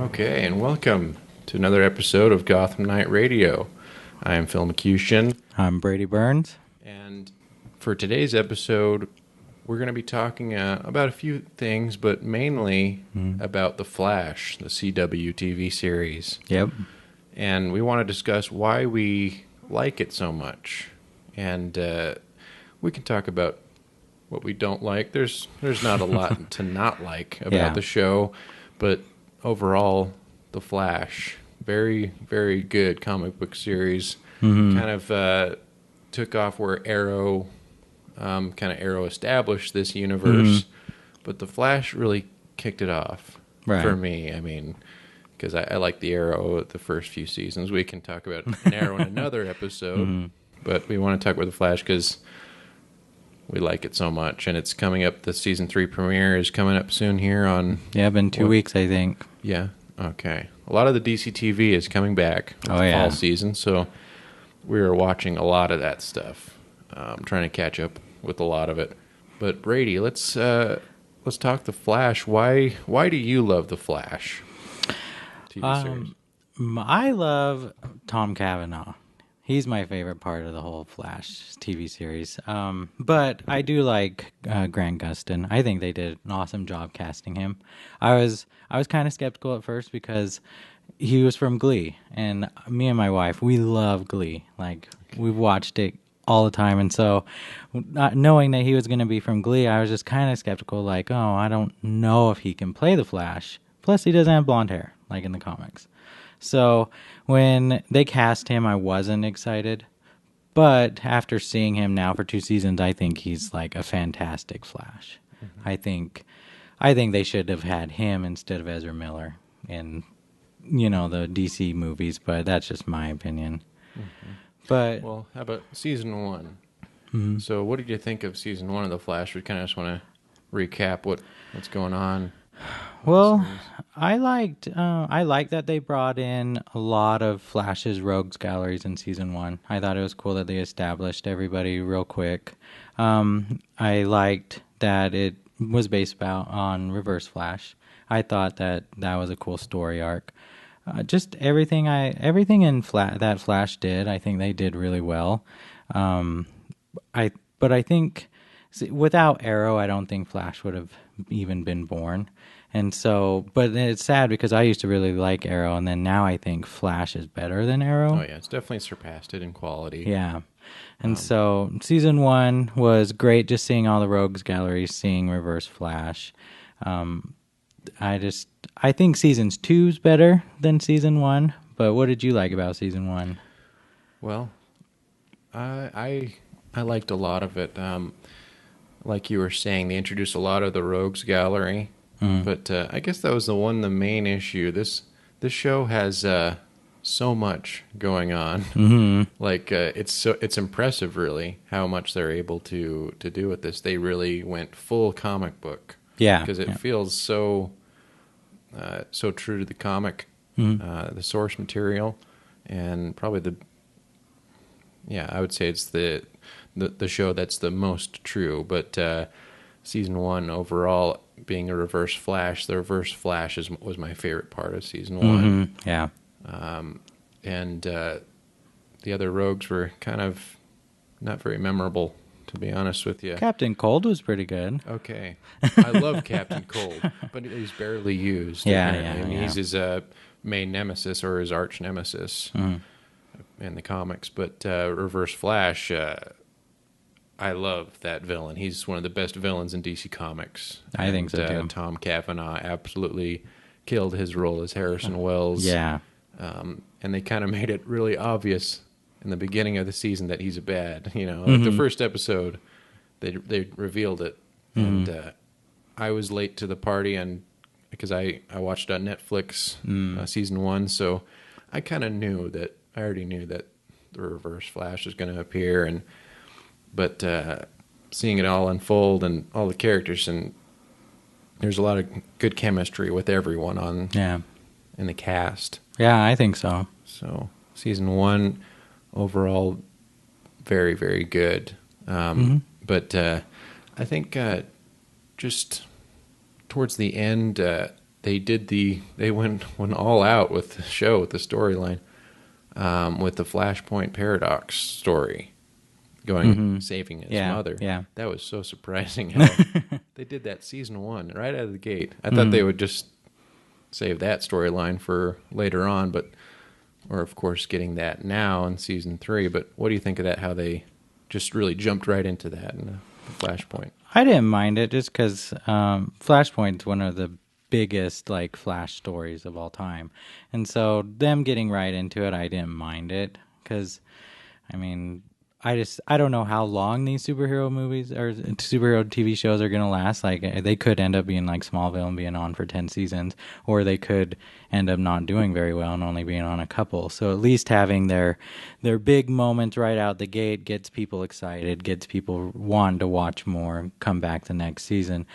Okay, and welcome to another episode of Gotham Night Radio. I am Phil McCushin, I'm Brady Burns. and for today's episode, we're going to be talking about a few things, but mainly about The Flash, the CW TV series. Yep. And we want to discuss why we like it so much. And we can talk about what we don't like. There's not a lot to not like about the show, but overall, The Flash, very, very good comic book series. Kind of took off where Arrow established this universe, but The Flash really kicked it off for me. I mean, because I like the Arrow the first few seasons. We can talk about an Arrow in another episode, but we want to talk about The Flash because we like it so much, and it's coming up. The season 3 premiere is coming up soon here on... Yeah, in 2 weeks, I think. Yeah, okay. A lot of the DC TV is coming back with the fall season, so we are watching a lot of that stuff. Trying to catch up with a lot of it. But Brady, let's talk The Flash. Why do you love The Flash TV series? I love Tom Cavanaugh. He's my favorite part of the whole Flash TV series. But I do like Grant Gustin. I think they did an awesome job casting him. I was kind of skeptical at first because he was from Glee, and me and my wife, we love Glee. Like, we've watched it all the time, and so not knowing that he was going to be from Glee, I was just kind of skeptical, like, oh, I don't know if he can play the Flash. Plus, he doesn't have blonde hair, like in the comics. So when they cast him, I wasn't excited. But after seeing him now for 2 seasons, I think he's like a fantastic Flash. I think they should have had him instead of Ezra Miller in, the DC movies, but that's just my opinion. But Well, how about season 1? So what did you think of season 1 of The Flash? We kind of just want to recap what's going on. Well, I liked that they brought in a lot of Flash's rogues galleries in season 1. I thought it was cool that they established everybody real quick. I liked that it was based on Reverse Flash. I thought that was a cool story arc. Just everything in that Flash did, I think they did really well. I think without Arrow, I don't think Flash would have even been born. And so, but it's sad because I used to really like Arrow, and then now I think Flash is better than Arrow. Oh yeah, it's definitely surpassed it in quality. Yeah. And so season 1 was great, just seeing all the rogues galleries, seeing Reverse Flash. I think season 2 is better than season 1, but what did you like about season 1? Well, I liked a lot of it. Like you were saying, they introduced a lot of the rogues gallery, but I guess that was the main issue. This show has so much going on. Like it's impressive, really, how much they're able to do with this. They really went full comic book. Yeah, because it feels so true to the comic, the source material, and probably I would say it's the show that's the most true. But season 1 overall, being a Reverse Flash, the Reverse Flash was my favorite part of season 1. Yeah. And the other rogues were kind of not very memorable, to be honest with you. Captain Cold was pretty good. Okay. I love Captain Cold, but he's barely used. He's his main nemesis or his arch nemesis in the comics. But Reverse Flash, I love that villain. He's one of the best villains in DC Comics. I think so, too. Tom Cavanaugh absolutely killed his role as Harrison Wells. Yeah. And they kind of made it really obvious in the beginning of the season that he's a bad. Like the first episode, they revealed it. And I was late to the party because I watched on Netflix season 1, so I kind of already knew that the Reverse Flash was going to appear, but seeing it all unfold and all the characters, and there's a lot of good chemistry with everyone in the cast. Yeah, I think so. So season 1 overall, very, very good. But I think just towards the end, they went all out with the show, with the storyline, with the Flashpoint Paradox story, going saving his mother. Yeah. That was so surprising how they did that season 1 right out of the gate. I thought they would just save that storyline for later on, but we're of course getting that now in season 3. But what do you think of that? How they just really jumped right into that in the Flashpoint? I didn't mind it just because Flashpoint's one of the biggest like Flash stories of all time, and so them getting right into it, I didn't mind it because, I mean, I don't know how long these superhero movies or superhero TV shows are going to last. Like they could end up being like Smallville and being on for 10 seasons, or they could end up not doing very well and only being on a couple. So at least having their big moments right out the gate gets people excited, gets people wanting to watch more, come back the next season,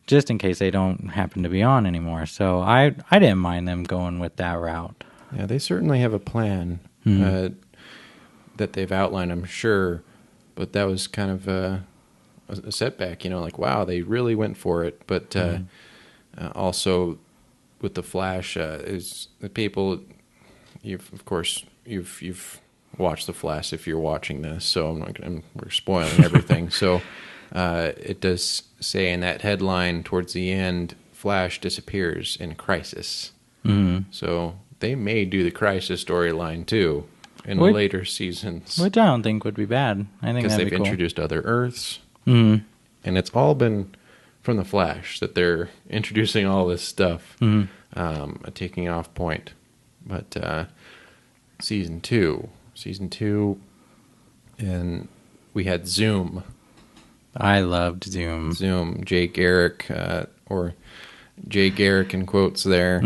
just in case they don't happen to be on anymore. So I didn't mind them going with that route. Yeah, they certainly have a plan. That they've outlined, I'm sure, but that was kind of a setback, like, wow, they really went for it. But also with the Flash, is the people, you've watched the Flash if you're watching this, so we're spoiling everything. So it does say in that headline towards the end, Flash disappears in Crisis. So they may do the Crisis storyline too. In later seasons. Which I don't think would be bad. I think because that'd be they've cool. introduced other Earths. And it's all been from the Flash that they're introducing all this stuff, a taking off point. But season two, and we had Zoom. I loved Zoom. Jay Garrick, or Jay Garrick in quotes there.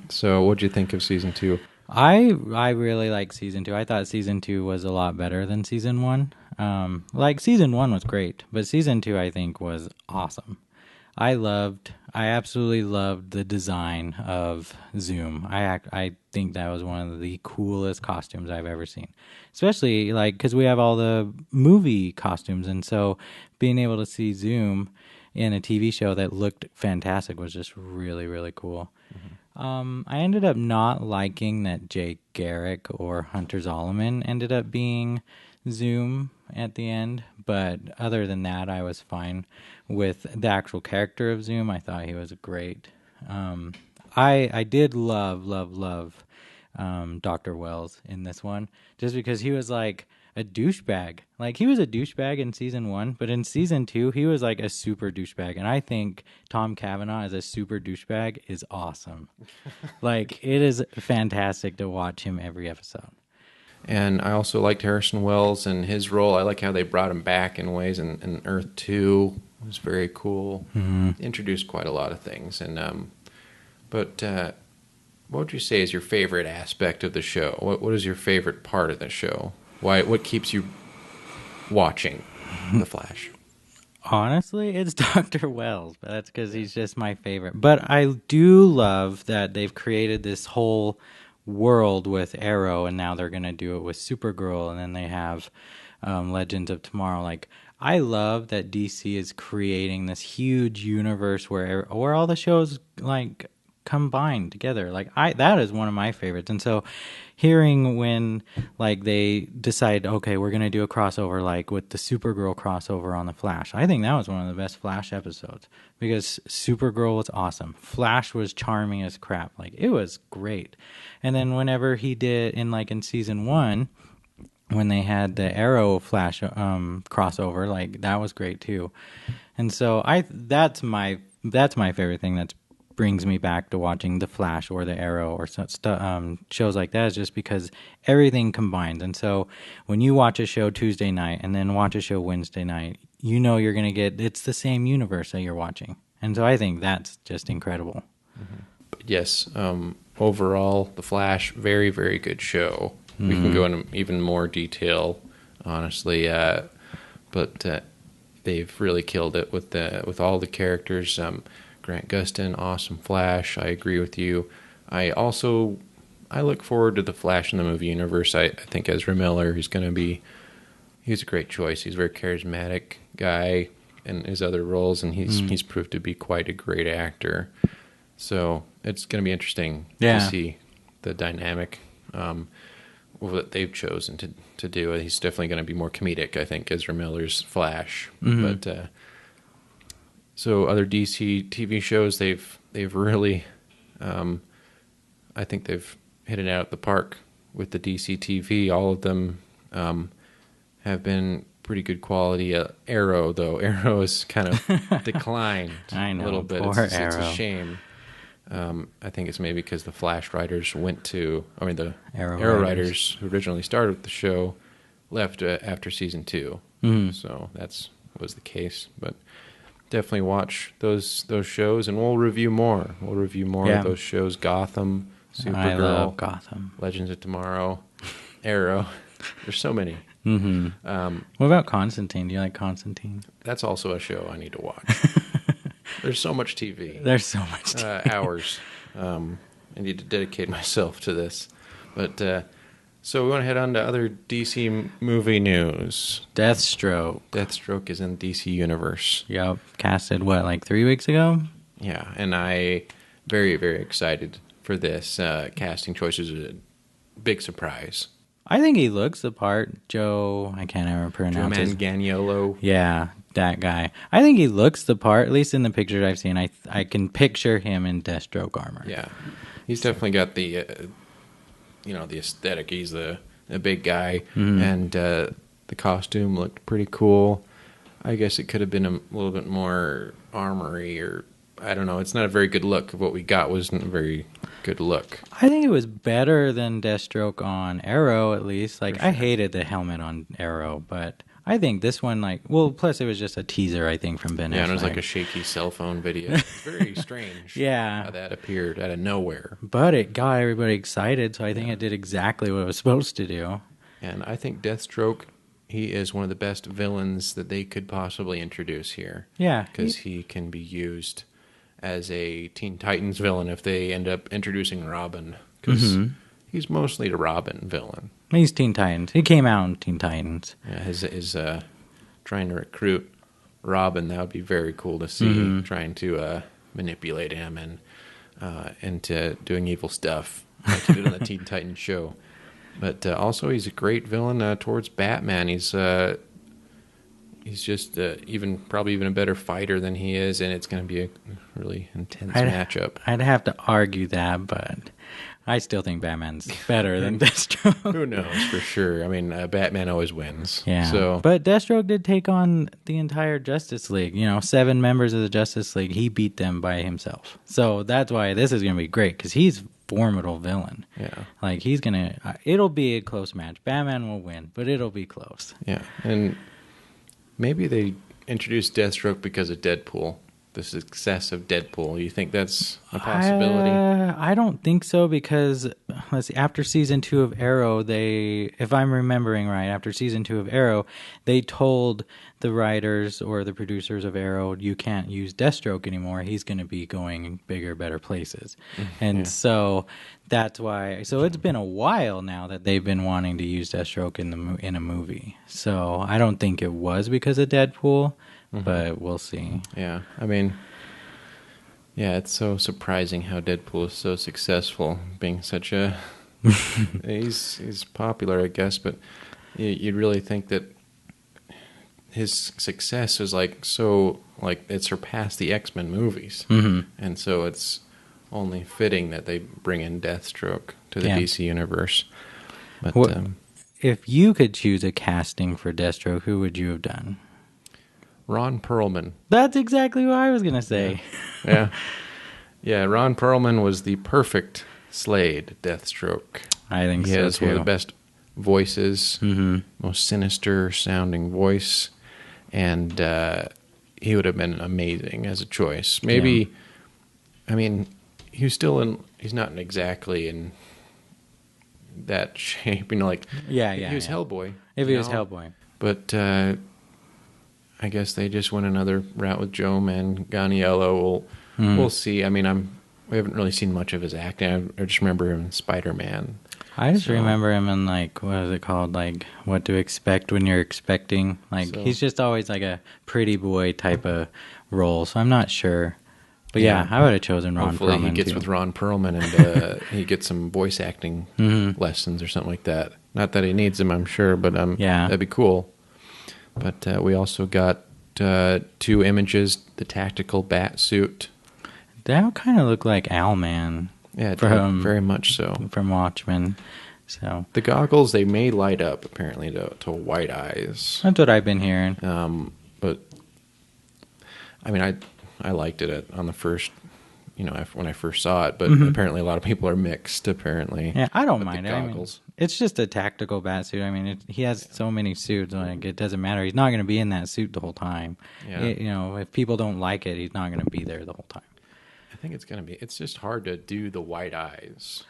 So what'd you think of season 2? I really like season 2. I thought season 2 was a lot better than season 1. Season 1 was great, but season 2 I think was awesome. I absolutely loved the design of Zoom. I think that was one of the coolest costumes I've ever seen. Especially because we have all the movie costumes, and so being able to see Zoom in a TV show that looked fantastic was just really, really cool. I ended up not liking that Jake Garrick or Hunter Zolomon ended up being Zoom at the end, but other than that, I was fine with the actual character of Zoom. I thought he was great. I did love Dr. Wells in this one, just because he was like a douchebag. Like, he was a douchebag in season 1, but in season 2, he was like a super douchebag. And I think Tom Cavanaugh as a super douchebag is awesome. It is fantastic to watch him every episode. And I also liked Harrison Wells and his role. I like how they brought him back in ways in Earth 2. It was very cool. Introduced quite a lot of things. And but what would you say is your favorite aspect of the show? What is your favorite part of the show? What keeps you watching The Flash? Honestly, it's Dr. Wells, but that's because he's just my favorite. But I do love that they've created this whole world with Arrow, and now they're going to do it with Supergirl, and then they have Legends of Tomorrow. I love that DC is creating this huge universe where all the shows combined together. That is one of my favorites. And so hearing when they decide, okay, we're going to do a crossover with the Supergirl crossover on the Flash, I think that was one of the best Flash episodes, because Supergirl was awesome. Flash was charming as crap. It was great. And then whenever he did in season 1, when they had the Arrow Flash crossover, that was great too. And so that's my favorite thing that brings me back to watching The Flash or The Arrow or shows like that, is just because everything combines. And so when you watch a show Tuesday night and then watch a show Wednesday night, you're going to get, it's the same universe that you're watching. And so I think that's just incredible. Yes. Overall, The Flash, very, very good show. We can go into even more detail, honestly, but they've really killed it with all the characters. Grant Gustin, awesome Flash. I agree with you. I look forward to the Flash in the movie universe. I think Ezra Miller, he's a great choice. He's a very charismatic guy in his other roles, and he's proved to be quite a great actor. So it's going to be interesting Yeah. to see the dynamic what they've chosen to do. He's definitely going to be more comedic, I think, Ezra Miller's Flash. But so other DC TV shows, they've really, I think they've hit it out of the park with the DC TV. All of them have been pretty good quality. Arrow, though, Arrow has kind of declined I know, a little bit. poor It's a Arrow. shame. I think it's maybe because the Flash writers the Arrow writers who originally started the show left after season 2. So that's was the case. But definitely watch those shows, and we'll review more. We'll review more of those shows. Gotham, Supergirl, I love Gotham. Legends of Tomorrow, Arrow. There's so many. What about Constantine? Do you like Constantine? That's also a show I need to watch. There's so much TV. There's so much TV. Hours. I need to dedicate myself to this. But so we want to head on to other DC movie news. Deathstroke. Deathstroke is in DC Universe. Yep. Casted, like 3 weeks ago? Yeah, and I very, very excited for this. Casting choices is a big surprise. I think he looks the part. I can't ever pronounce Joe his Manganiello. Yeah, that guy. I think he looks the part, at least in the pictures I've seen. I can picture him in Deathstroke armor. Yeah, he's definitely got the, the aesthetic. He's a big guy, and the costume looked pretty cool. I guess it could have been a little bit more armory, or I don't know. It's not a very good look. What we got wasn't a very good look. I think it was better than Deathstroke on Arrow, at least. Like, sure. I hated the helmet on Arrow, but I think this one, plus it was just a teaser, I think, from Ben Affleck. Yeah, and it was like a shaky cell phone video. It's very strange. Yeah. How that appeared out of nowhere. But it got everybody excited, so I think it did exactly what it was supposed to do. And I think Deathstroke, he is one of the best villains that they could possibly introduce here. Yeah. Because he can be used as a Teen Titans villain if they end up introducing Robin. Because he's mostly a Robin villain. He's Teen Titans. He came out in Teen Titans. Yeah, his trying to recruit Robin, that would be very cool to see. Trying to manipulate him and into doing evil stuff like he did on the Teen Titans show. But also he's a great villain towards Batman. He's just probably even a better fighter than he is, and it's going to be a really intense matchup. I'd have to argue that, but I still think Batman's better than Deathstroke. Who knows for sure? I mean, Batman always wins. Yeah. So, but Deathstroke did take on the entire Justice League. 7 members of the Justice League. He beat them by himself. So that's why this is going to be great, because he's a formidable villain. yeah. Like, he's going to... it'll be a close match. Batman will win, but it'll be close. Yeah, and maybe they introduced Deathstroke because of Deadpool, the success of Deadpool. You think that's a possibility? I don't think so, because let's see, after season 2 of Arrow, if I'm remembering right, after season 2 of Arrow, they told the writers or the producers of Arrow, you can't use Deathstroke anymore. He's going to be going bigger, better places. And so that's why. So it's been a while now that they've been wanting to use Deathstroke in a movie. So I don't think it was because of Deadpool, but we'll see. Yeah, I mean, yeah, it's so surprising how Deadpool is so successful, being such a... he's popular, I guess, but you'd really think that his success is it surpassed the X-Men movies. And so it's only fitting that they bring in Deathstroke to the DC universe. But if you could choose a casting for Deathstroke, who would you have done? Ron Perlman. That's exactly what I was going to say. Yeah. Yeah, Ron Perlman was the perfect Slade Deathstroke. I think he so, has too. one of the best voices, most sinister sounding voice, and he would have been amazing as a choice. Maybe, I mean, he's not exactly in that shape, he was Hellboy. If he was Hellboy. But I guess they just went another route with Joe Manganiello. We'll see. I mean, we haven't really seen much of his acting. I just remember him in Spider-Man. I just remember him in, what is it called? What to Expect When You're Expecting. He's just always a pretty boy type of role, so I'm not sure But yeah, I would have chosen Ron Hopefully Perlman he gets too. with Ron Perlman and he gets some voice acting lessons or something like that. Not that he needs them, I'm sure, but that'd be cool. But we also got 2 images, the tactical bat suit. That kind of looked like Owlman. Yeah, very much so. From Watchmen. So the goggles, they may light up apparently to white eyes. That's what I've been hearing. But I mean, I liked it on the first, when I first saw it. But apparently, a lot of people are mixed. Apparently, yeah, I don't mind it. I mean, it's just a tactical bat suit. I mean, he has so many suits. Like, it doesn't matter. He's not going to be in that suit the whole time. Yeah. If people don't like it, he's not going to be there the whole time. I think it's going to be. It's just hard to do the white eyes.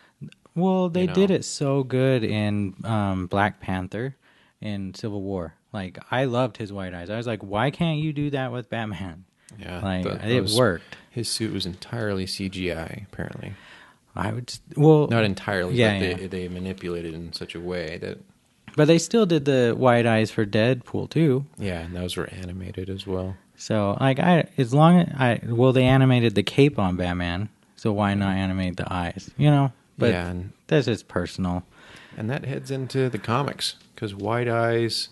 Well, they did it so good in Black Panther in Civil War. Like, I loved his white eyes. I was like, why can't you do that with Batman? Yeah, like it worked. His suit was entirely CGI, apparently. Not entirely. Yeah, but they manipulated it in such a way that. But they still did the white eyes for Deadpool too. Yeah, and those were animated as well. So, like, they animated the cape on Batman. So why not animate the eyes? But that's just personal. And that heads into the comics because white eyes.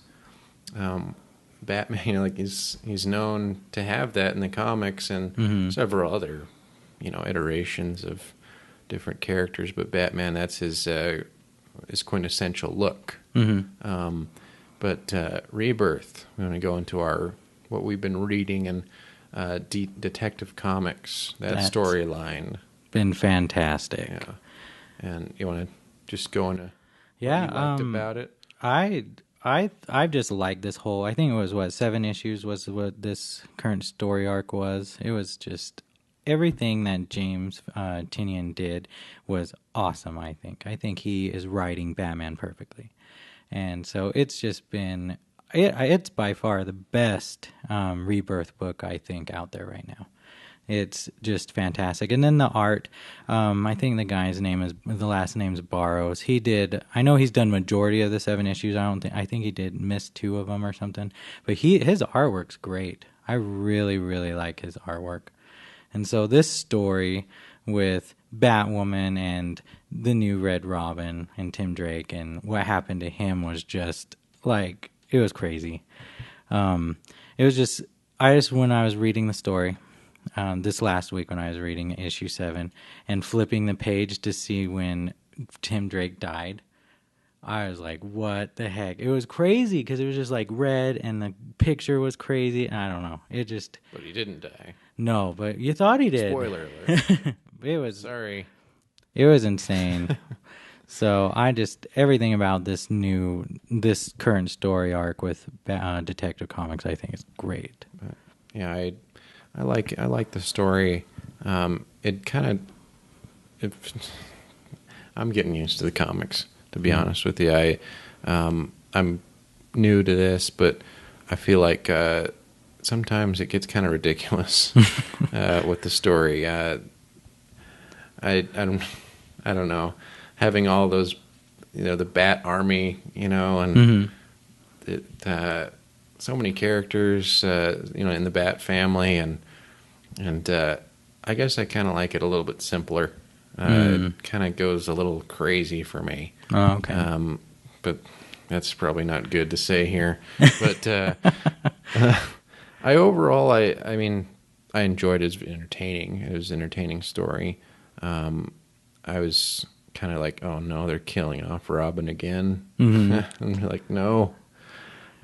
Batman, he's known to have that in the comics and several other, iterations of different characters. But Batman, that's his quintessential look. But Rebirth, we're going to go into what we've been reading in Detective Comics. That's storyline been fantastic. Yeah, and you want to just go into what you liked about it? I just liked this whole. I think it was 7 issues was what this current story arc was. It was just everything that James Tynion did was awesome. I think he is writing Batman perfectly, and so it's just been. It's by far the best Rebirth book I think out there right now. It's just fantastic. And then the art, I think the last name's Barrows. I know he's done majority of the 7 issues. I think he did miss 2 of them or something. But his artwork's great. I really, really like his artwork. And so this story with Batwoman and the new Red Robin and Tim Drake and what happened to him was just like, it was crazy. It was just, when I was reading the story, this last week when I was reading issue 7 and flipping the page to see when Tim Drake died, I was like, what the heck? It was crazy because it was just like red and the picture was crazy. I don't know. But he didn't die. No, but you thought he did. Spoiler alert. Sorry. It was insane. So everything about this current story arc with Detective Comics, I think is great. Yeah, I like the story. It kind of, I'm getting used to the comics, to be honest with you. I'm new to this, but I feel like sometimes it gets kind of ridiculous with the story. I don't know, having all those, the Bat Army, and so many characters, in the Bat family, and I guess I kind of like it a little bit simpler. It kind of goes a little crazy for me. Oh, okay. But that's probably not good to say here. But I mean, I enjoyed it. It was entertaining. It was an entertaining story. I was kind of like, oh no, they're killing off Robin again. And like, no.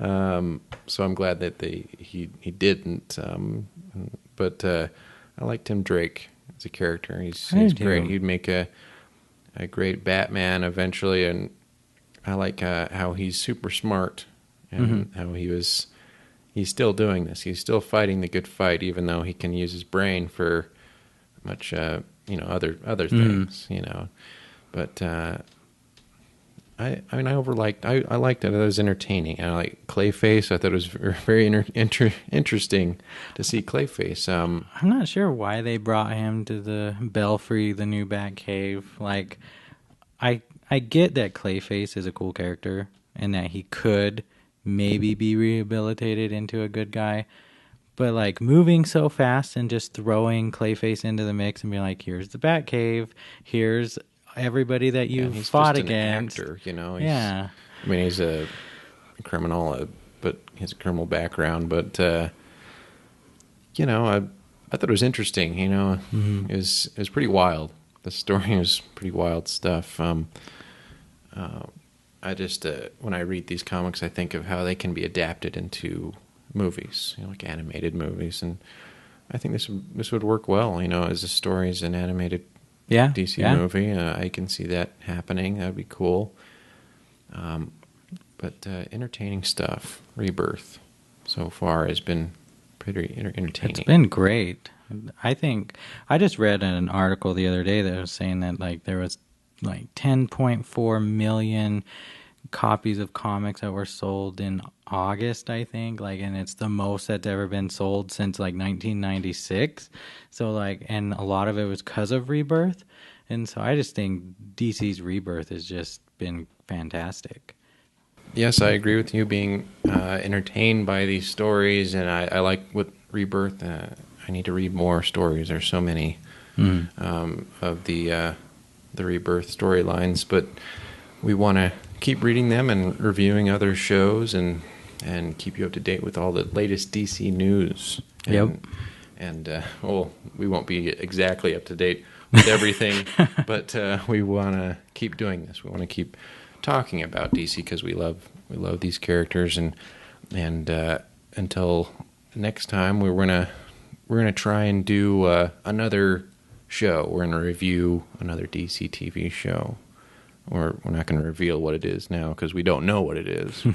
So I'm glad that he didn't. But I liked Tim Drake as a character. He's great. He'd make a great Batman eventually, and I like how he's super smart and how he's still doing this. He's still fighting the good fight, even though he can use his brain for much other things. But I liked it. It was entertaining. And I like Clayface. I thought it was very interesting to see Clayface. I'm not sure why they brought him to the Belfry, the new Batcave. Like, I get that Clayface is a cool character and that he could maybe be rehabilitated into a good guy, But like moving so fast and just throwing Clayface into the mix and being like, here's the Batcave, here's everybody that you he's fought just an against. actor, you know. Yeah. I mean, he's a criminal, but he has a criminal background. But you know, I thought it was interesting. You know, it was pretty wild. The story was pretty wild stuff. I just when I read these comics, I think of how they can be adapted into movies, you know, like animated movies, and I think this would work well. You know, as a story as an animated DC movie, I can see that happening. That'd be cool. But entertaining stuff. Rebirth so far has been pretty entertaining. It's been great. I think I just read an article the other day that was saying that like there was like 10.4 million copies of comics that were sold in August, I think, like, and it's the most that's ever been sold since like 1996. So like, and a lot of it was because of Rebirth, and so I just think DC's Rebirth has just been fantastic. Yes, I agree with you. Being entertained by these stories, and I like with Rebirth. I need to read more stories. There's so many of the Rebirth storylines, but we want to keep reading them and reviewing other shows and keep you up to date with all the latest DC news. And well, we won't be exactly up to date with everything, but we want to keep doing this. We want to keep talking about DC because we love these characters, and until next time, we're gonna try and do another show. We're gonna review another DC TV show. Or we're not going to reveal what it is now because we don't know what it is.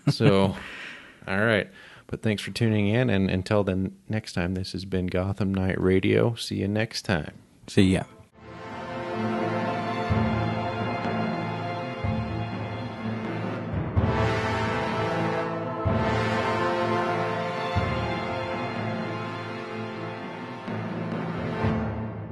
So, all right. But thanks for tuning in, and until then, next time, this has been Gotham Night Radio. See you next time. See ya.